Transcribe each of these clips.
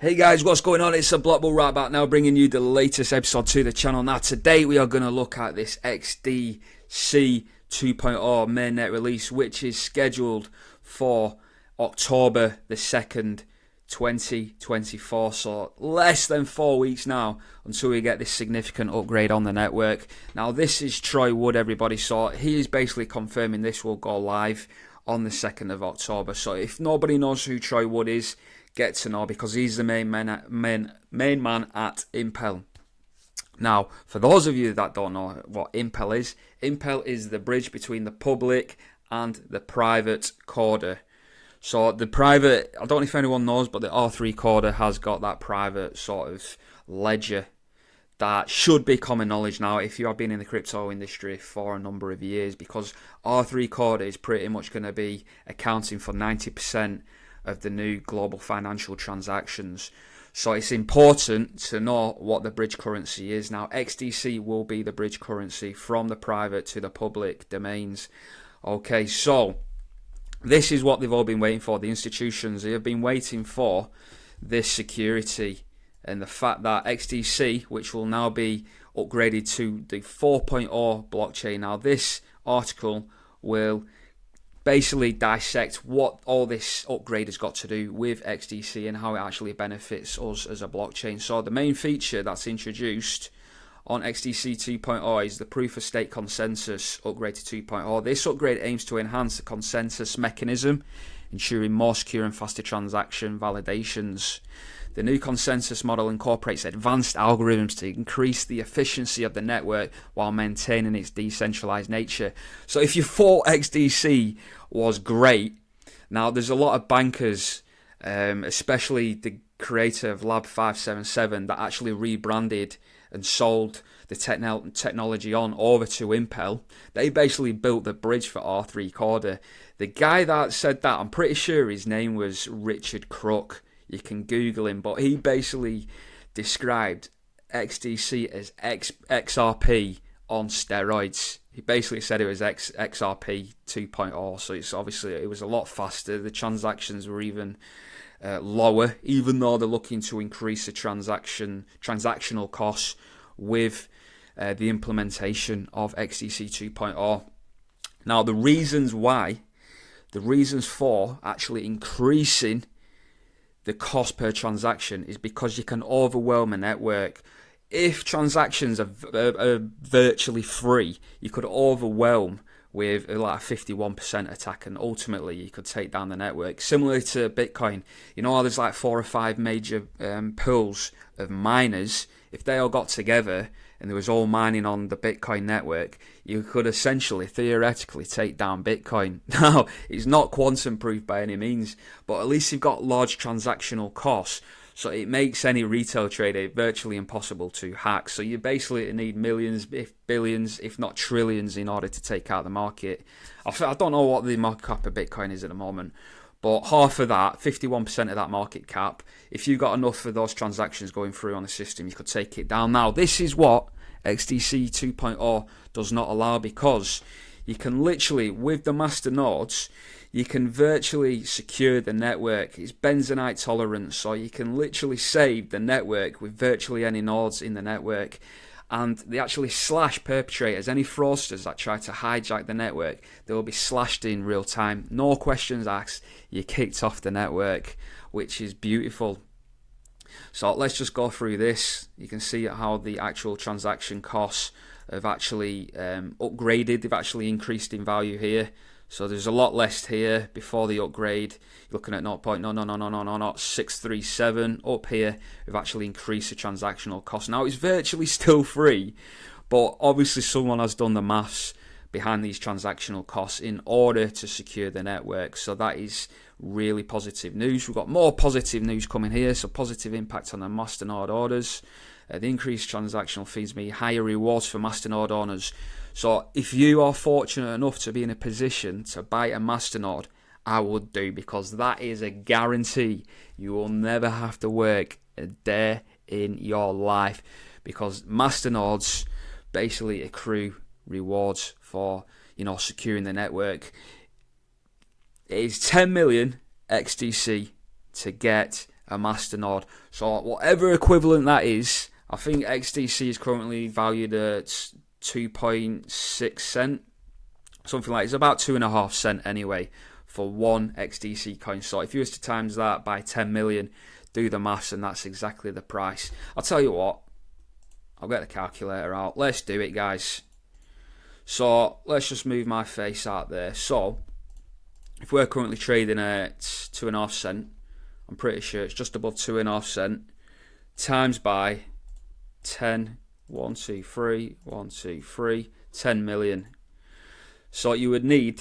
Hey guys, what's going on? It's a Block Bull right back now, bringing you the latest episode to the channel. Now today we are going to look at this XDC 2.0 mainnet release, which is scheduled for October the 2nd, 2024. So less than 4 weeks now until we get this significant upgrade on the network. Now this is Troy Wood, everybody. So he is basically confirming this will go live on the 2nd of October. So if nobody knows who Troy Wood is, get to know, because he's the main man at Impel. Now, for those of you that don't know what Impel is the bridge between the public and the private coder. So the private, I don't know if anyone knows, but the R3 coder has got that private sort of ledger that should be common knowledge now if you have been in the crypto industry for a number of years, because R3 coder is pretty much going to be accounting for 90% of the new global financial transactions. So it's important to know what the bridge currency is. Now XDC will be the bridge currency from the private to the public domains. Okay, so this is what they've all been waiting for. The institutions, they have been waiting for this security, and the fact that XDC, which will now be upgraded to the 4.0 blockchain. Now this article will basically dissect what all this upgrade has got to do with XDC and how it actually benefits us as a blockchain. So the main feature that's introduced on XDC 2.0 is the proof of stake consensus upgrade to 2.0. This upgrade aims to enhance the consensus mechanism, ensuring more secure and faster transaction validations. The new consensus model incorporates advanced algorithms to increase the efficiency of the network while maintaining its decentralized nature. So if you thought XDC was great, now there's a lot of bankers, especially the creator of Lab 577, that actually rebranded and sold the technology on over to Impel. They basically built the bridge for R3 Corda. The guy that said that, I'm pretty sure his name was Richard Crook. You can Google him, but he basically described XDC as XRP on steroids. He basically said it was XRP 2.0, so it's obviously it was a lot faster. The transactions were even lower, even though they're looking to increase the transactional costs with the implementation of XDC 2.0. Now the reasons for actually increasing the cost per transaction is because you can overwhelm a network. If transactions are virtually free, you could overwhelm with like a 51% attack, and ultimately you could take down the network. Similar to Bitcoin, you know how there's like 4 or 5 major pools of miners. If they all got together and there was all mining on the Bitcoin network, you could essentially, theoretically, take down Bitcoin. Now, it's not quantum proof by any means, but at least you've got large transactional costs, so it makes any retail trader virtually impossible to hack. So you basically need millions, if billions, if not trillions, in order to take out the market. I don't know what the market cap of Bitcoin is at the moment, but half of that, 51% of that market cap, if you got enough of those transactions going through on the system, you could take it down. Now, this is what XDC 2.0 does not allow, because you can literally, with the masternodes, you can virtually secure the network. It's benzonite tolerant, so you can literally save the network with virtually any nodes in the network. And they actually slash perpetrators. Any fraudsters that try to hijack the network, they will be slashed in real time. No questions asked. You're kicked off the network, which is beautiful. So let's just go through this. You can see how the actual transaction costs have actually upgraded. They've actually increased in value here. So there's a lot less here before the upgrade. You're looking at 0.637 up here. We've actually increased the transactional cost. Now it's virtually still free, but obviously someone has done the maths behind these transactional costs in order to secure the network. So that is really positive news. We've got more positive news coming here. So positive impact on the MASTERNODE orders. The increased transactional fees mean higher rewards for MASTERNODE owners. So if you are fortunate enough to be in a position to buy a MASTERNODE, I would do, because that is a guarantee. You will never have to work a day in your life, because MASTERNODEs basically accrue rewards for, securing the network. It is 10 million XDC to get a masternode. So whatever equivalent that is, I think XDC is currently valued at 2.6 cent, something like, it's about 2.5 cent anyway for one XDC coin. So if you was to times that by 10 million, do the maths, and that's exactly the price. I'll tell you what, I'll get the calculator out. Let's do it, guys. So let's just move my face out there. So if we're currently trading at 2.5 cent, I'm pretty sure it's just above 2.5 cent, times by 10, 1, 2, 3, 1, 2, 3, 10 million. So you would need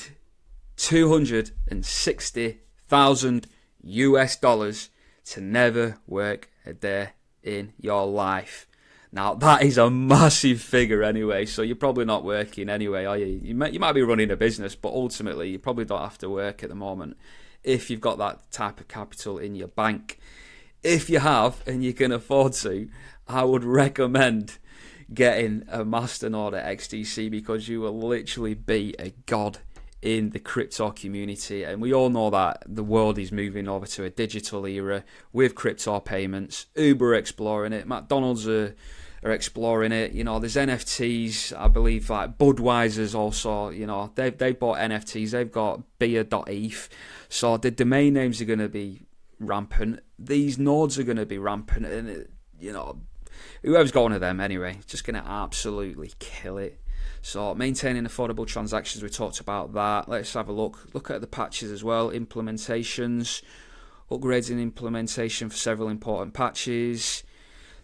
260,000 US dollars to never work a day in your life. Now that is a massive figure anyway, so you're probably not working anyway, are you? You might be running a business, but ultimately you probably don't have to work at the moment if you've got that type of capital in your bank. If you have and you can afford to, I would recommend getting a masternode at XDC, because you will literally be a god in the crypto community. And we all know that the world is moving over to a digital era with crypto payments. Uber are exploring it, McDonald's are exploring it. You know, there's NFTs, I believe, like Budweiser's also, you know, they've bought NFTs, they've got beer.eth. So the domain names are going to be rampant, these nodes are going to be rampant, and you know, whoever's got one of them anyway, just going to absolutely kill it. So maintaining affordable transactions, we talked about that. Let's have a look at the patches as well. Implementations, upgrades in implementation for several important patches.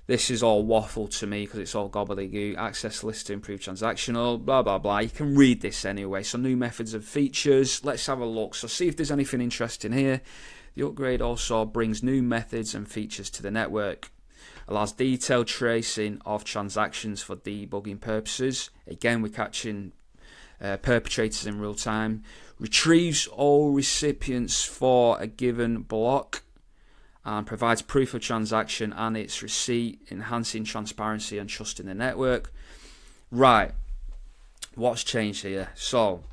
This is all waffle to me because it's all gobbledygook. Access list to improve transactional, blah blah blah. You can read this anyway. So new methods and features, let's have a look. So see if there's anything interesting here. The upgrade also brings new methods and features to the network. Allows detailed tracing of transactions for debugging purposes. Again, we're catching perpetrators in real time. Retrieves all recipients for a given block and provides proof of transaction and its receipt, enhancing transparency and trust in the network. Right, what's changed here? So,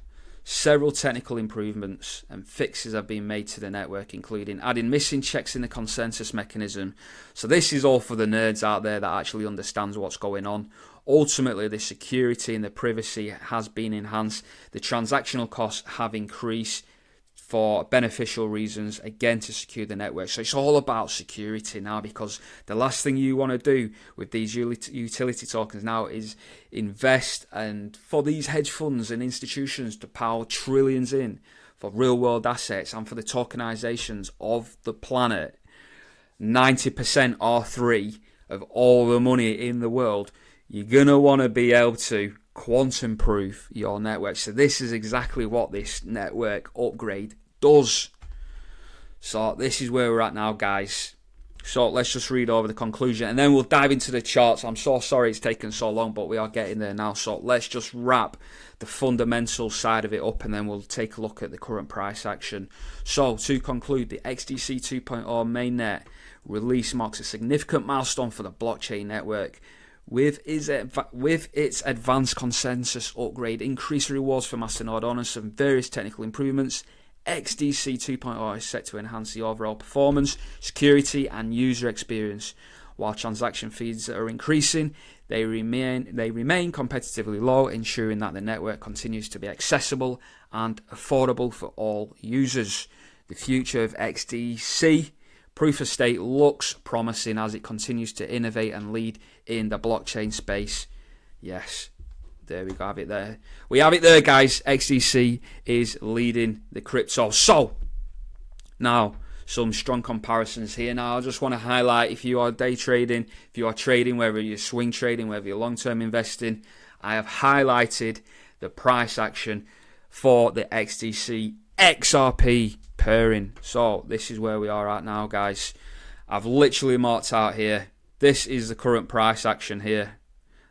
several technical improvements and fixes have been made to the network, including adding missing checks in the consensus mechanism. So this is all for the nerds out there that actually understands what's going on. Ultimately, the security and the privacy has been enhanced. The transactional costs have increased for beneficial reasons, again, to secure the network. So it's all about security now, because the last thing you want to do with these utility tokens now is invest, and for these hedge funds and institutions to pile trillions in for real world assets and for the tokenizations of the planet. 90% R3 of all the money in the world, you're going to want to be able to quantum proof your network. So this is exactly what this network upgrade does. So this is where we're at now, guys. So let's just read over the conclusion and then we'll dive into the charts. I'm so sorry it's taken so long, but we are getting there now. So let's just wrap the fundamental side of it up and then we'll take a look at the current price action. So to conclude, the XDC 2.0 mainnet release marks a significant milestone for the blockchain network. With its advanced consensus upgrade, increased rewards for masternode owners, and various technical improvements, XDC 2.0 is set to enhance the overall performance, security, and user experience. While transaction fees are increasing, they remain competitively low, ensuring that the network continues to be accessible and affordable for all users. The future of XDC proof of stake looks promising as it continues to innovate and lead in the blockchain space. Yes, there we go, have it there. We have it there, guys. XDC is leading the crypto. So, now, some strong comparisons here. Now, I just want to highlight, if you are day trading, if you are trading, whether you're swing trading, whether you're long-term investing, I have highlighted the price action for the XDC XRP pairing. So this is where we are at now, guys. I've literally marked out here, this is the current price action here.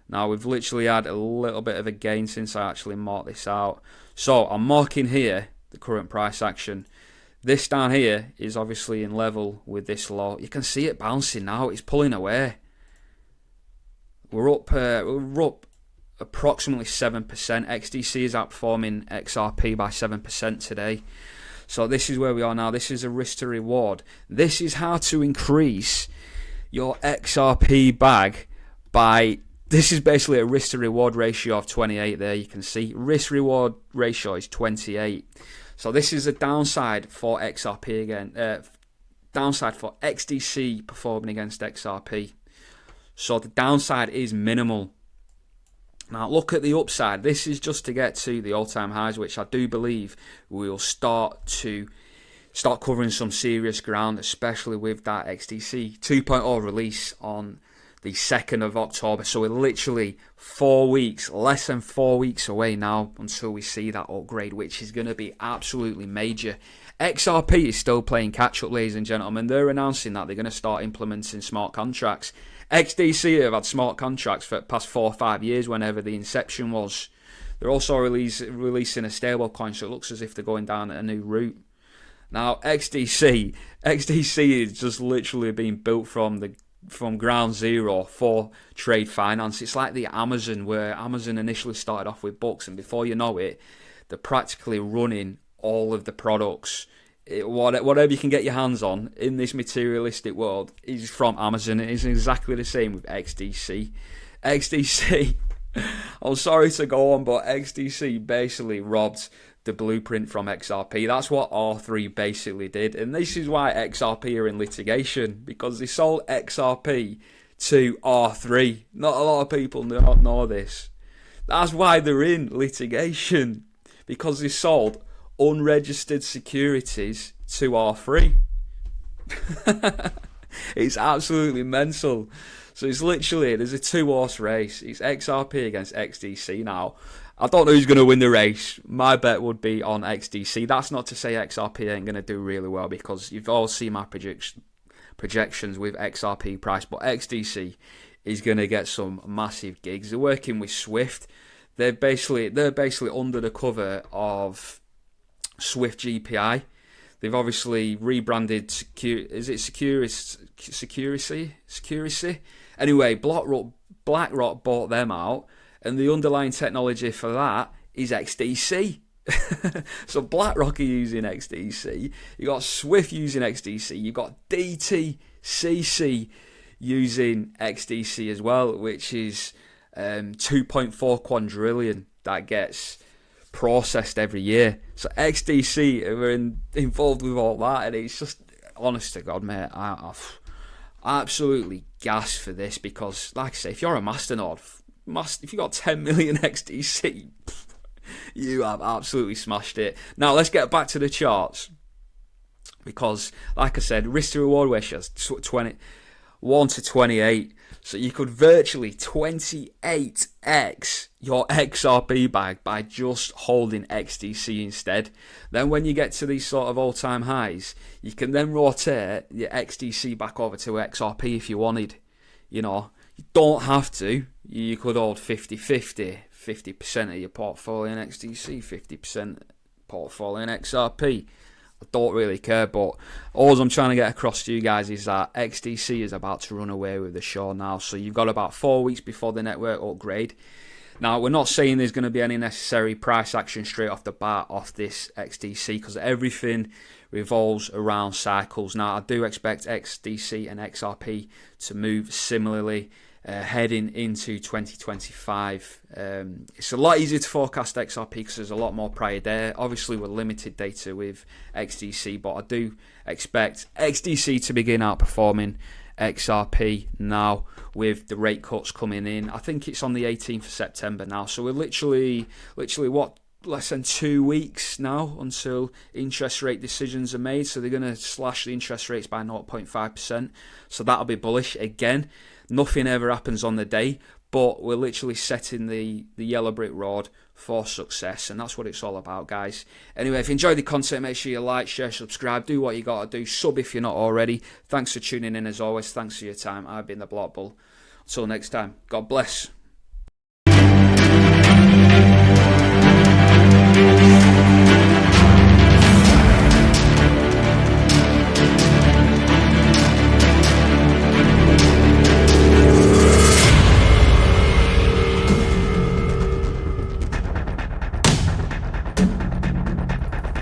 Now we've literally had a little bit of a gain since I actually marked this out. So I'm marking here the current price action. This down here is obviously in level with this low. You can see it bouncing now, it's pulling away. We're up approximately 7%. XDC is outperforming XRP by 7% today. So this is where we are now. This is a risk to reward. This is how to increase your XRP bag by, this is basically a risk to reward ratio of 28 there. You can see risk reward ratio is 28. So this is a downside for XRP again. Downside for XDC performing against XRP. So the downside is minimal. Now look at the upside. This is just to get to the all-time highs, which I do believe will start covering some serious ground, especially with that XDC 2.0 release on the 2nd of October. So we're literally 4 weeks, less than 4 weeks away now until we see that upgrade, which is going to be absolutely major. XRP is still playing catch up, ladies and gentlemen. They're announcing that they're going to start implementing smart contracts. XDC have had smart contracts for the past 4 or 5 years, whenever the inception was. They're also releasing a stablecoin, so it looks as if they're going down a new route. Now, XDC is just literally being built from ground zero for trade finance. It's like the Amazon, where Amazon initially started off with books, and before you know it, they're practically running all of the products. Whatever you can get your hands on in this materialistic world is from Amazon. It is exactly the same with XDC. XDC, I'm sorry to go on, but XDC basically robbed the blueprint from XRP. That's what R3 basically did, and this is why XRP are in litigation, because they sold XRP to R3. Not a lot of people know this. That's why they're in litigation, because they sold unregistered securities to R3. It's absolutely mental. So it's literally, there's a 2-horse race. It's XRP against XDC now. I don't know who's going to win the race. My bet would be on XDC. That's not to say XRP ain't going to do really well, because you've all seen my projections with XRP price, but XDC is going to get some massive gigs. They're working with Swift. They're basically under the cover of Swift GPI. They've obviously rebranded Security? Anyway, BlackRock bought them out, and the underlying technology for that is XDC. So BlackRock are using XDC. You got Swift using XDC. You got DTCC using XDC as well, which is 2.4 quadrillion that gets processed every year. So XDC are involved with all that, and it's just, honest to God, mate, I've absolutely gassed for this, because, like I say, if you're a masternode, if you got 10 million XDC, you have absolutely smashed it. Now let's get back to the charts, because, like I said, risk to reward ratio is 1 to 28. So you could virtually 28x your XRP bag by just holding XDC instead. Then when you get to these sort of all-time highs, you can then rotate your XDC back over to XRP if you wanted. You know, you don't have to. You could hold 50-50, 50% of your portfolio in XDC, 50% portfolio in XRP. I don't really care, but all I'm trying to get across to you guys is that XDC is about to run away with the show now. So you've got about 4 weeks before the network upgrade. Now, we're not saying there's going to be any necessary price action straight off the bat off this XDC, because everything revolves around cycles. Now, I do expect XDC and XRP to move similarly heading into 2025. It's a lot easier to forecast XRP because there's a lot more prior there. Obviously, we're limited data with XDC, but I do expect XDC to begin outperforming XRP now with the rate cuts coming in. I think it's on the 18th of September now, so we're literally what, less than 2 weeks now until interest rate decisions are made. So they're going to slash the interest rates by 0.5%, so that'll be bullish again. Nothing ever happens on the day, but we're literally setting the yellow brick road for success, and that's what it's all about, guys. Anyway, if you enjoyed the content, make sure you like, share, subscribe, do what you gotta do, sub if you're not already. Thanks for tuning in as always. Thanks for your time. I've been the Block Bull. Until next time, God bless.